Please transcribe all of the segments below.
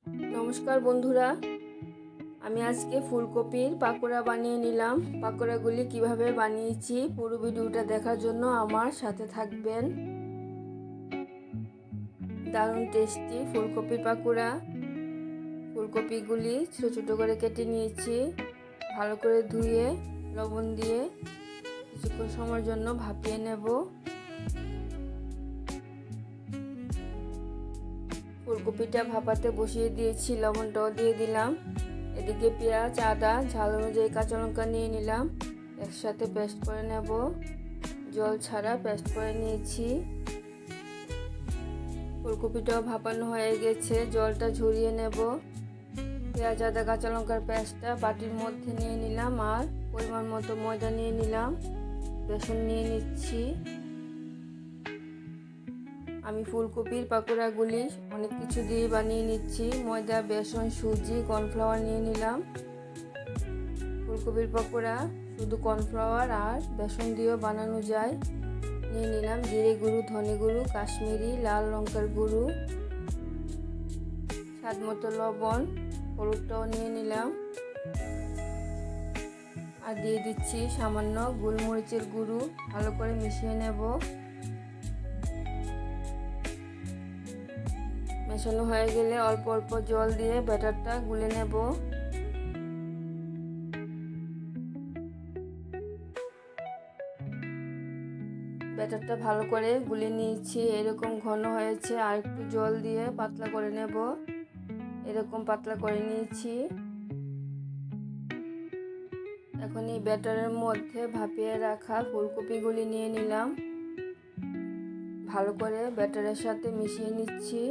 নমস্কার বন্ধুরা, আমি আজকে ফুলকপির পাকোড়া বানিয়ে নিলাম। পাকোড়াগুলি কিভাবে বানিয়েছি পুরো ভিডিওটা দেখার জন্য আমার সাথে থাকবেন। দারুণ টেস্টি ফুলকপির পাকোড়া। ফুলকপিগুলি ছোটো ছোটো করে কেটে নিয়েছি, ভালো করে ধুয়ে লবণ দিয়ে কিছুক্ষণ সময়ের জন্য ভাপিয়ে নেব। ফুলকপিটা ভাপাতে বসিয়ে দিয়েছি, লবণটাও দিয়ে দিলাম। এদিকে পেঁয়াজ, আদা, ঝাল অনুযায়ী কাঁচা লঙ্কা নিয়ে নিলাম, একসাথে পেস্ট করে নেব। জল ছাড়া পেস্ট করে নিয়েছি। ফুলকপিটাও ভাপানো হয়ে গেছে, জলটা ঝরিয়ে নেব। পেঁয়াজ, আদা, কাঁচা লঙ্কার পেস্টটা বাটির মধ্যে নিয়ে নিলাম, আর পরিমাণ মতো ময়দা নিয়ে নিলাম, বেসন নিয়ে নিচ্ছি। আমি ফুলকপির পাকোড়াগুলি অনেক কিছু দিয়ে বানিয়ে নিচ্ছি। ময়দা, বেসন, সুজি, কর্নফ্লাওয়ার নিয়ে নিলাম। ফুলকপির পাকোড়া শুধু কর্নফ্লাওয়ার আর বেসন দিয়েও বানানো যায়। নিয়ে নিলাম জিরে গুঁড়ো, ধনে গুঁড়ো, কাশ্মীরি লাল লঙ্কার গুঁড়ো, স্বাদ মতো লবণ, হলুদটাও নিয়ে নিলাম। আর দিয়ে দিচ্ছি সামান্য গোলমরিচের গুঁড়ো। ভালো করে মিশিয়ে নেব। মেশানো হয়ে গেলে অল্প অল্প জল দিয়ে ব্যাটারটা গুলে নেব। ব্যাটারটা ভালো করে গুলে নিয়েছি, এরকম ঘন হয়েছে। আর একটু জল দিয়ে পাতলা করে নেব। এরকম পাতলা করে নিয়েছি। এখন এই ব্যাটারের মধ্যে ভাপিয়ে রাখা ফুলকপিগুলি নিয়ে নিলাম, ভালো করে ব্যাটারের সাথে মিশিয়ে নিচ্ছি।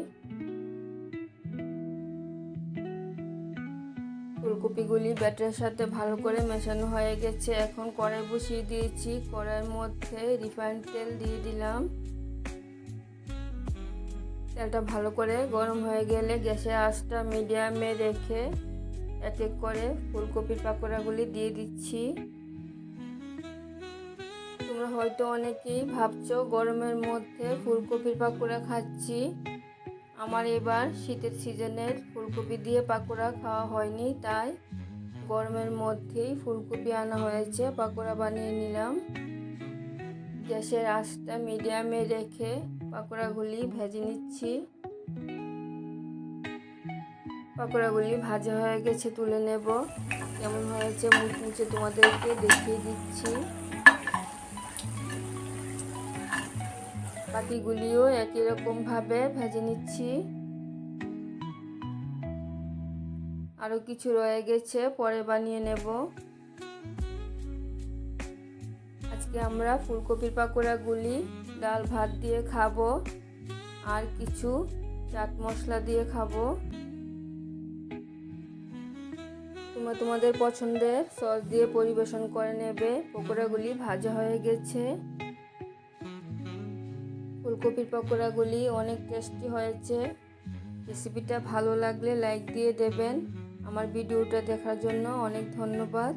ফুলকপিগুলি ব্যাটারের সাথে ভালো করে মেশানো হয়ে গেছে। এখন কড়াই বসিয়ে দিয়েছি, কড়াইয়ের মধ্যে রিফাইন্ড তেল দিয়ে দিলাম। তেলটা ভালো করে গরম হয়ে গেলে গ্যাসের আঁচটা মিডিয়ামে রেখে এক এক করে ফুলকপির পাকোড়াগুলি দিয়ে দিচ্ছি। তোমরা হয়তো অনেকেই ভাবছো গরমের মধ্যে ফুলকপির পাকোড়া খাচ্ছি। আমার এবার শীতের সিজনের ফুলকপি দিয়ে পাকোড়া খাওয়া হয়নি, তাই গরমের মধ্যেই ফুলকপি আনা হয়েছে, পাকোড়া বানিয়ে নিলাম। গ্যাসের আঁচটা মিডিয়ামে রেখে পাকোড়াগুলি ভেজে নিচ্ছি। পাকোড়াগুলি ভাজা হয়ে গেছে, তুলে নেব। কেমন হয়েছে মুচমুচে তোমাদেরকে দেখিয়ে দিচ্ছি। বাকিগুলিও একই রকম ভাবে ভেজে নিচ্ছি। আরো কিছু রয়ে গেছে, পরে বানিয়ে নেব। আজকে আমরা ফুলকপির পাকোড়াগুলি ডাল ভাত দিয়ে খাবো, আর কিছু চাট মশলা দিয়ে খাবো। তোমরা তোমাদের পছন্দের সস দিয়ে পরিবেশন করে নেবে। পকোড়াগুলি ভাজা হয়ে গেছে। ফুলকপির পকোড়াগুলি অনেক টেস্টি হয়েছে। রেসিপিটা ভালো লাগলে লাইক দিয়ে দেবেন। আমার ভিডিওটা দেখার জন্য অনেক ধন্যবাদ।